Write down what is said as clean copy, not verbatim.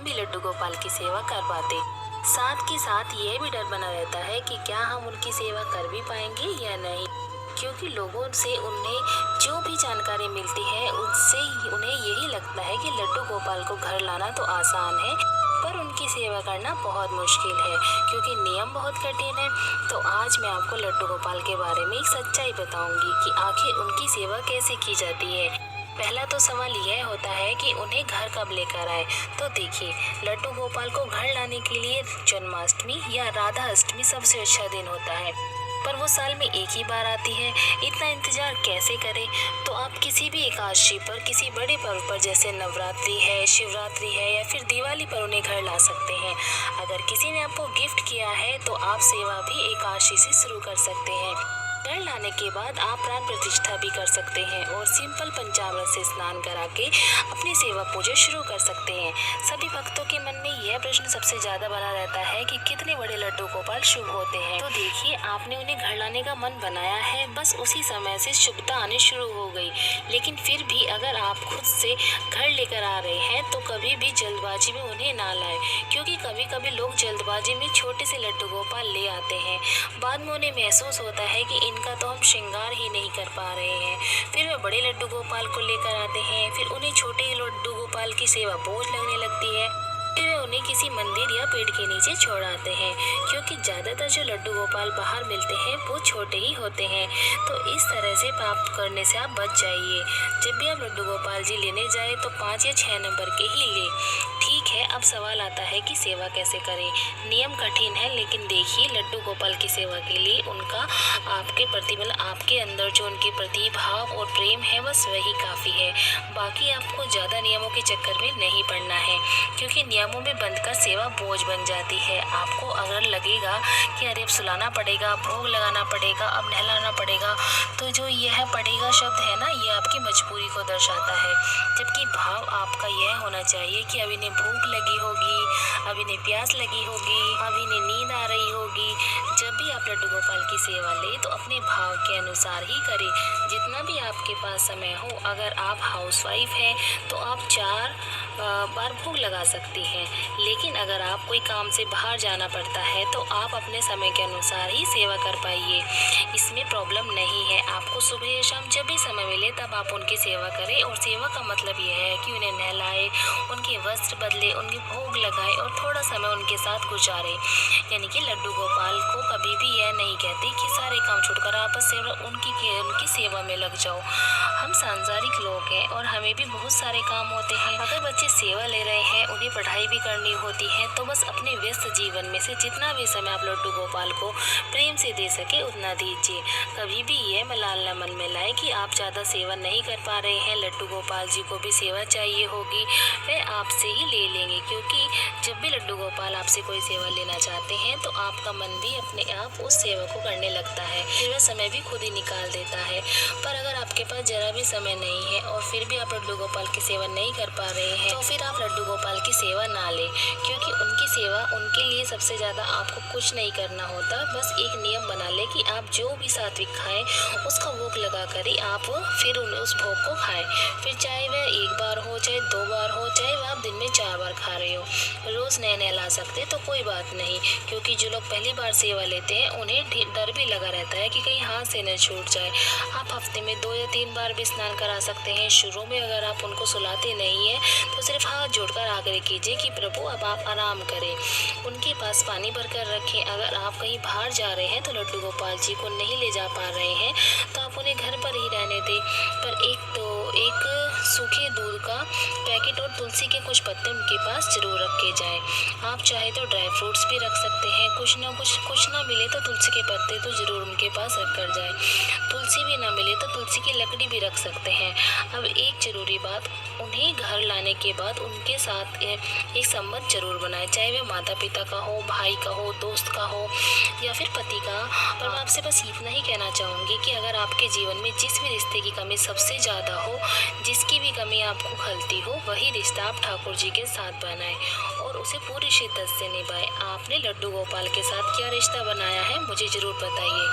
हम भी लड्डू गोपाल की सेवा कर पाते। साथ के साथ ये भी डर बना रहता है कि क्या हम उनकी सेवा कर भी पाएंगे या नहीं, क्योंकि लोगों से उन्हें जो भी जानकारी मिलती है उससे उन्हें यही लगता है कि लड्डू गोपाल को घर लाना तो आसान है, पर उनकी सेवा करना बहुत मुश्किल है क्योंकि नियम बहुत कठिन है। तो आज मैं आपको लड्डू गोपाल के बारे में एक सच्चाई बताऊंगी कि आखिर उनकी सेवा कैसे की जाती है। पहला तो सवाल यह होता है कि उन्हें घर कब लेकर आए। तो देखिए, लड्डू गोपाल को घर लाने के लिए जन्माष्टमी या राधा अष्टमी सबसे अच्छा दिन होता है, पर वो साल में एक ही बार आती है। इतना इंतजार कैसे करें? तो आप किसी भी एकादशी पर, किसी बड़े पर्व पर जैसे नवरात्रि है, शिवरात्रि है या फिर दिवाली पर उन्हें घर ला सकते हैं। अगर किसी ने आपको गिफ्ट किया है तो आप सेवा भी एकादशी से शुरू कर सकते हैं। घर लाने के बाद आप प्राण प्रतिष्ठा भी कर सकते हैं और सिंपल पंचामृत से स्नान करा के अपनी सेवा पूजा शुरू कर सकते हैं। सभी भक्तों के मन में यह प्रश्न सबसे ज्यादा बना रहता है कि कितने बड़े लड्डू गोपाल शुभ होते हैं। तो देखिए, आपने उन्हें घर लाने का मन बनाया है, बस उसी समय से शुभता आनी शुरू हो गई। लेकिन फिर भी अगर आप खुद से घर लेकर आ रहे हैं तो कभी भी जल्दबाजी में उन्हें ना लाएं, क्योंकि कभी कभी लोग जल्दबाजी में छोटे से लड्डू गोपाल ले आते हैं। बाद में उन्हें महसूस होता है कि इनका तो हम श्रृंगार ही नहीं कर पा रहे हैं। फिर वे बड़े लड्डू गोपाल को लेकर आते हैं, फिर उन्हें छोटे लड्डू गोपाल की सेवा बोझ लगने लगती है। फिर वे उन्हें किसी मंदिर या पेड़ के नीचे छोड़ आते हैं, क्योंकि ज्यादातर जो लड्डू गोपाल बाहर मिलते हैं वो छोटे ही होते हैं। तो इस तरह से पाप करने से आप बच जाइए। जब भी आप लड्डू गोपाल जी लेने जाए तो 5 या 6 नंबर के ही ले। ठीक है, अब सवाल आता है कि सेवा कैसे करें। नियम कठिन है, लेकिन देखिए, लड्डू गोपाल की सेवा के लिए उनका आपके प्रति मतलब आपके अंदर जो उनके प्रति भाव और प्रेम है बस वही काफ़ी है। बाकी आपको ज़्यादा नियमों के चक्कर में नहीं पड़ना है, क्योंकि नियमों में बंधकर सेवा बोझ बन जाती है। आपको अगर लगेगा कि अरे अब सुलाना पड़ेगा, भोग लगाना पड़ेगा, अब नहलाना पड़ेगा, तो जो यह पड़ेगा शब्द है ना, ये आपकी मजबूरी को दर्शाता है। जबकि भाव आपका यह होना चाहिए कि अब इन्हें भूख लगी होगी, अब इन्हें प्यास लगी होगी, अब इन्हें नींद आ रही होगी। जब भी आप लड्डू गोपाल की सेवा लें तो अपने भाव के अनुसार ही करें, जितना भी आपके पास समय हो। अगर आप हाउसवाइफ हैं तो आप 4 बार भोग लगा सकती हैं, लेकिन अगर आप कोई काम से बाहर जाना पड़ता है तो आप अपने समय के अनुसार ही सेवा कर पाइए। इसमें प्रॉब्लम नहीं है। आपको सुबह या शाम जब भी समय मिले तब आप उनकी सेवा करें, और सेवा का मतलब यह है कि उन्हें नहलाए, उनके वस्त्र बदले, उनके भोग लगाए और थोड़ा समय उनके साथ गुजारे। यानी कि लड्डू गोपाल को कभी भी यह नहीं कहते कि सारे काम छोड़कर आप बस उनकी सेवा में लग जाओ। हम सांसारिक लोग हैं और हमें भी बहुत सारे काम होते हैं। अगर बच्चे सेवा ले रहे हैं, उन्हें पढ़ाई भी करनी होती है, तो बस अपने व्यस्त जीवन में से जितना भी समय आप लड्डू गोपाल को प्रेम से दे सके उतना दीजिए। कभी भी ये मलालना मन में लाए कि आप ज़्यादा सेवा नहीं कर पा रहे हैं। लड्डू गोपाल जी को भी सेवा चाहिए होगी, वे आपसे ही ले लेंगे, क्योंकि जब भी लड्डू गोपाल आपसे कोई सेवा लेना चाहते हैं तो आपका मन भी अपने आप उस सेवा को करने लगता है, फिर वह समय भी खुद ही निकाल देता है। पर अगर आपके पास जरा भी समय नहीं है और फिर भी आप लड्डू गोपाल की सेवा नहीं कर पा रहे हैं, तो फिर आप लड्डू गोपाल की सेवा ना लें, क्योंकि उनकी सेवा उनके लिए सबसे ज़्यादा आपको कुछ नहीं करना होता। बस एक नियम बना ले कि आप जो भी सात्विक खाएं उसका भोग लगा कर ही आप फिर उस भोग को खाएं। फिर चाहे वह 1 बार हो, चाहे 2 बार हो, चाहे वह आप दिन में 4 बार खा रहे हो, रोज़ नए नहला सकते तो कोई बात नहीं। क्योंकि जो लोग पहली बार सेवा लेते हैं उन्हें डर भी लगा रहता है कि कहीं हाथ से न छूट जाए। आप हफ्ते में 2 या 3 बार भी स्नान करा सकते हैं। शुरू में अगर आप उनको सुलाते नहीं हैं तो सिर्फ हाथ जोड़कर आग्रह कीजिए कि प्रभु अब आप आराम करें। उनके पास पानी भरकर रखें। अगर आप कहीं बाहर जा रहे हैं तो लड्डू गोपाल जी को नहीं ले जा पा रहे हैं तो आप उन्हें घर पर ही रहने दें। पर एक सूखे दूध का पैकेट और तुलसी के कुछ पत्ते उनके पास जरूर रखे जाएं। आप चाहे तो ड्राई फ्रूट्स भी रख सकते हैं। कुछ ना मिले तो तुलसी के पत्ते तो जरूर उनके पास रख कर जाएं। तुलसी भी ना मिले तो तुलसी की लकड़ी भी रख सकते हैं। अब एक जरूरी बात, उन्हें घर लाने के बाद उनके साथ एक संबंध जरूर बनाए, चाहे वह माता पिता का हो, भाई का हो, दोस्त का हो या फिर पति का। पर मैं आपसे बस इतना ही कहना चाहूँगी कि अगर आपके जीवन में जिस भी रिश्ते की कमी सबसे ज़्यादा हो, जिसकी भी कमी आपको खलती हो, वही रिश्ता आप ठाकुर जी के साथ बनाएं और उसे पूरी शिद्दत से निभाएं। आपने लड्डू गोपाल के साथ क्या रिश्ता बनाया है मुझे ज़रूर बताइए।